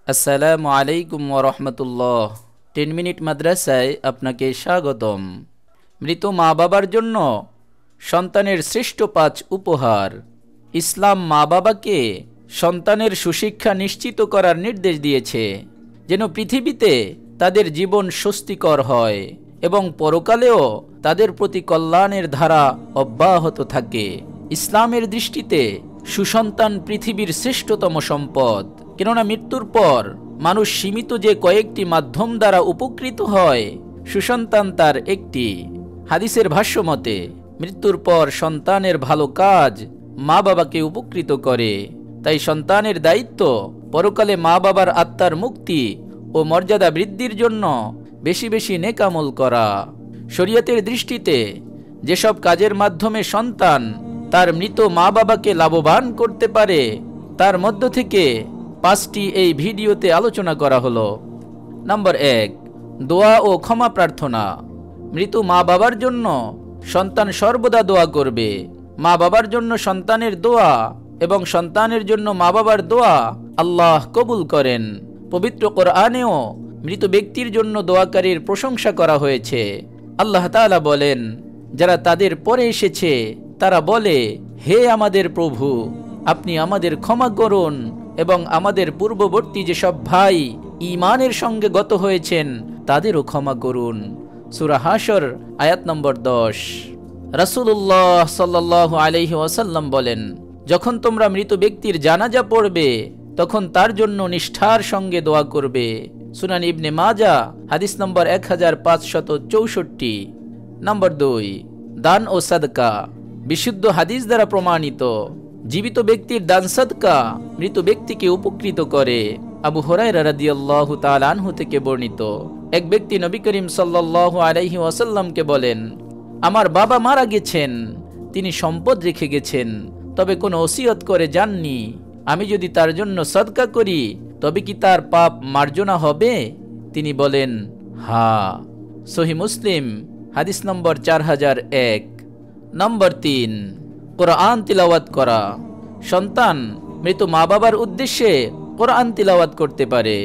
আসসালামু আলাইকুম ওরহমতুল্লাহ। 10 মিনিট মাদ্রাসায় আপনাকে স্বাগতম। মৃত মা বাবার জন্য সন্তানের শ্রেষ্ঠ 5 উপহার। ইসলাম মা বাবাকে সন্তানের সুশিক্ষা নিশ্চিত করার নির্দেশ দিয়েছে, যেন পৃথিবীতে তাদের জীবন স্বস্তিকর হয় এবং পরকালেও তাদের প্রতি কল্যাণের ধারা অব্যাহত থাকে। ইসলামের দৃষ্টিতে সুসন্তান পৃথিবীর শ্রেষ্ঠতম সম্পদ, কেননা মৃত্যুর পর মানুষ সীমিত যে কয়েকটি মাধ্যম দ্বারা উপকৃত হয়, সুসন্তান তার একটি। হাদিসের ভাষ্য মতে মৃত্যুর পর সন্তানের ভালো কাজ মা বাবাকে উপকৃত করে। তাই সন্তানের দায়িত্ব পরকালে মা বাবার আত্মার মুক্তি ও মর্যাদা বৃদ্ধির জন্য বেশি বেশি নেক আমল করা। শরীয়তের দৃষ্টিতে যেসব কাজের মাধ্যমে সন্তান তার মৃত মা বাবাকে লাভবান করতে পারে, তার মধ্য থেকে 5টি এই ভিডিওতে আলোচনা করা হলো। নাম্বার 1, দোয়া ও ক্ষমা প্রার্থনা। মৃত মা বাবার জন্য সন্তান সর্বদা দোয়া করবে। মা বাবার জন্য সন্তানের দোয়া এবং সন্তানের জন্য মা বাবার দোয়া আল্লাহ কবুল করেন। পবিত্র কোরআনেও মৃত ব্যক্তির জন্য দোয়াকারীর প্রশংসা করা হয়েছে। আল্লাহ তাআলা বলেন, যারা তাদের পরে এসেছে তারা বলে, হে আমাদের প্রভু, আপনি আমাদের ক্ষমা করুন এবং আমাদের পূর্ববর্তী যেসব ভাই ঈমানের সঙ্গে গত হয়েছেন তাদেরও ক্ষমা করুন। সূরা হাশর আয়াত নম্বর 10। রাসূলুল্লাহ সাল্লাল্লাহু আলাইহি ওয়াসাল্লাম বলেন, যখন তোমরা মৃত ব্যক্তির জানাজা পড়বে তখন তার জন্য নিষ্ঠার সঙ্গে দোয়া করবে। সুনান ইবনে মাজাহ হাদিস নম্বর 1564। নাম্বার 2, দান ও সাদকা। বিশুদ্ধ হাদিস দ্বারা প্রমাণিত জীবিত ব্যক্তির দান সাদকা মৃত ব্যক্তিকে উপকৃত করে। আবু হুরায়রা রাদিয়াল্লাহু তাআলা আনহু থেকে বর্ণিত, এক ব্যক্তি নবী করিম সাল্লাল্লাহু আলাইহি ওয়াসাল্লামকে বলেন, আমার বাবা মারা গেছেন, তিনি সম্পদ রেখে গেছেন, তবে কোনো ওসিয়ত করে যাননি। আমি যদি তার জন্য সাদকা করি তবে কি তার পাপ মার্জনা হবে? তিনি বলেন, হ্যাঁ। সহিহ মুসলিম হাদিস নম্বর 4001। নাম্বার 3, কোরআন তিলাওয়াত করা। সন্তান মৃত মা বাবার উদ্দেশ্যে কোরআন তিলাওয়াত করতে পারে,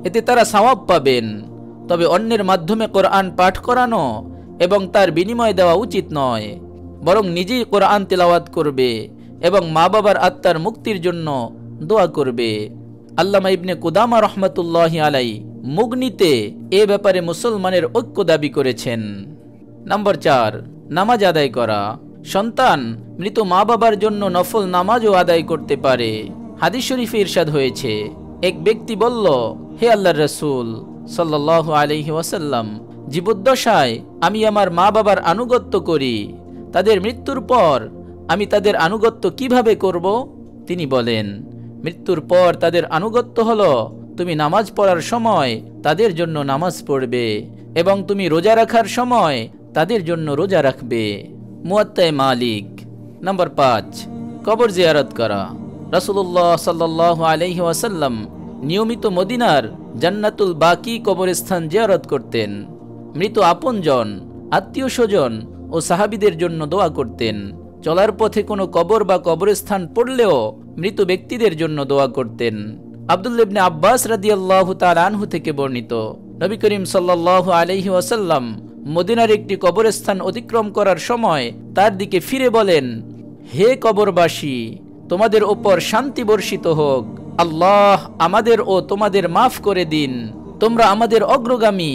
এতে তারা সওয়াব পাবেন। তবে অন্যের মাধ্যমে কোরআন পাঠ করানো এবং তার বিনিময় দেওয়া উচিত নয়, বরং নিজেই কোরআন তিলাওয়াত করবে এবং মা বাবার আত্মার মুক্তির জন্য দোয়া করবে। আল্লামা ইবনে কুদামা রহমাতুল্লাহি আলাইহি মুগনিতে এ ব্যাপারে মুসলমানের ঐক্য দাবি করেছেন। নাম্বার 4, নামাজ আদায় করা। সন্তান মৃত মা বাবার জন্য নফল নামাজও আদায় করতে পারে। হাদিস শরীফে ইরশাদ হয়েছে, এক ব্যক্তি বলল, হে আল্লাহর রাসূল সাল্লাল্লাহু আলাইহি ওয়াসাল্লাম, জীবদ্দশায় আমি আমার মা বাবার আনুগত্য করি, তাদের মৃত্যুর পর আমি তাদের আনুগত্য কিভাবে করব? তিনি বলেন, মৃত্যুর পর তাদের আনুগত্য হলো তুমি নামাজ পড়ার সময় তাদের জন্য নামাজ পড়বে এবং তুমি রোজা রাখার সময় তাদের জন্য রোজা রাখবে। মুয়াত্তা মালিক। নাম্বার 5, কবর জিয়ারত করা। রাসূলুল্লাহ সাল্লাল্লাহু আলাইহি ওয়াসাল্লাম নিয়মিত মদিনার জান্নাতুল বাকি কবরস্থান জিয়ারত করতেন। মৃত আপনজন, আত্মীয় স্বজন ও সাহাবীদের জন্য দোয়া করতেন। চলার পথে কোনো কবর বা কবরস্থান পড়লেও মৃত ব্যক্তিদের জন্য দোয়া করতেন। আব্দুল্লাহ ইবনে আব্বাস রাদিয়াল্লাহু তাআলা আনহু থেকে বর্ণিত, নবী করিম সাল্লাল্লাহু আলাইহি ওয়াসাল্লাম মদিনার একটি কবরস্থান অতিক্রম করার সময় তার দিকে ফিরে বলেন, হে কবরবাসী, তোমাদের ওপর শান্তি বর্ষিত হোক, আল্লাহ আমাদের ও তোমাদের মাফ করে দিন, তোমরা আমাদের অগ্রগামী,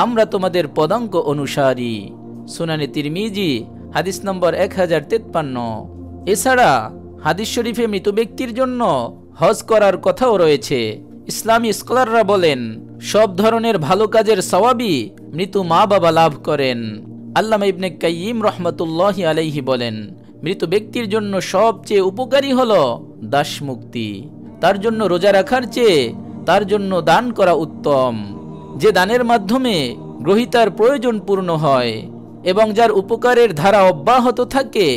আমরা তোমাদের পদাঙ্ক অনুসারী। সুনানে তিরমিজি হাদিস নম্বর 1053। এছাড়া হাদিস শরীফে মৃত ব্যক্তির জন্য হজ করার কথাও রয়েছে। ইসলামী স্কলাররা বলেন, সব ধরনের ভালো কাজের সওয়াবই মৃত মা বাবা লাভ করেন। আল্লামা ইবনে কাইয়িম রহমাতুল্লাহি আলাইহি বলেন, মৃত ব্যক্তির জন্য সবচেয়ে উপকারী হলো দাস মুক্তি। তার জন্য রোজা রাখার চেয়ে তার জন্য দান করা উত্তম। যে দানের মাধ্যমে গ্রহীতার প্রয়োজন পূর্ণ হয় এবং যার উপকারের ধারা অব্যাহত থাকে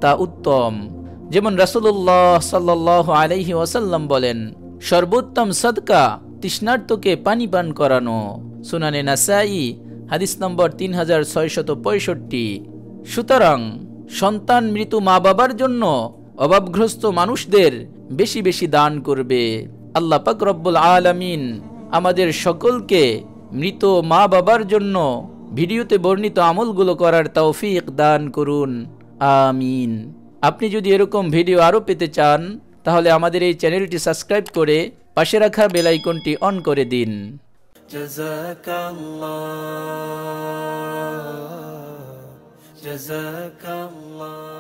তা উত্তম। যেমন রাসূলুল্লাহ সাল্লাল্লাহু আলাইহি ওয়াসাল্লাম বলেন, সর্বোত্তম সাদকা তৃষ্ণার্তকে পানি পান করানো। সুনানে নাসাই হাদিস নম্বর 3665। সুতরাং সন্তান মৃত মা বাবার জন্য অভাবগ্রস্ত মানুষদের বেশি বেশি দান করবে। আল্লাহ পাক রব্বুল আলামিন আমাদের সকলকে মৃত মা বাবার জন্য ভিডিওতে বর্ণিত আমলগুলো করার তৌফিক দান করুন, আমিন। আপনি যদি এরকম ভিডিও আরও পেতে চান তাহলে আমাদের এই চ্যানেলটি সাবস্ক্রাইব করে পাশে রাখা বেল আইকনটি অন করে দিন। জাযাকাল্লাহ।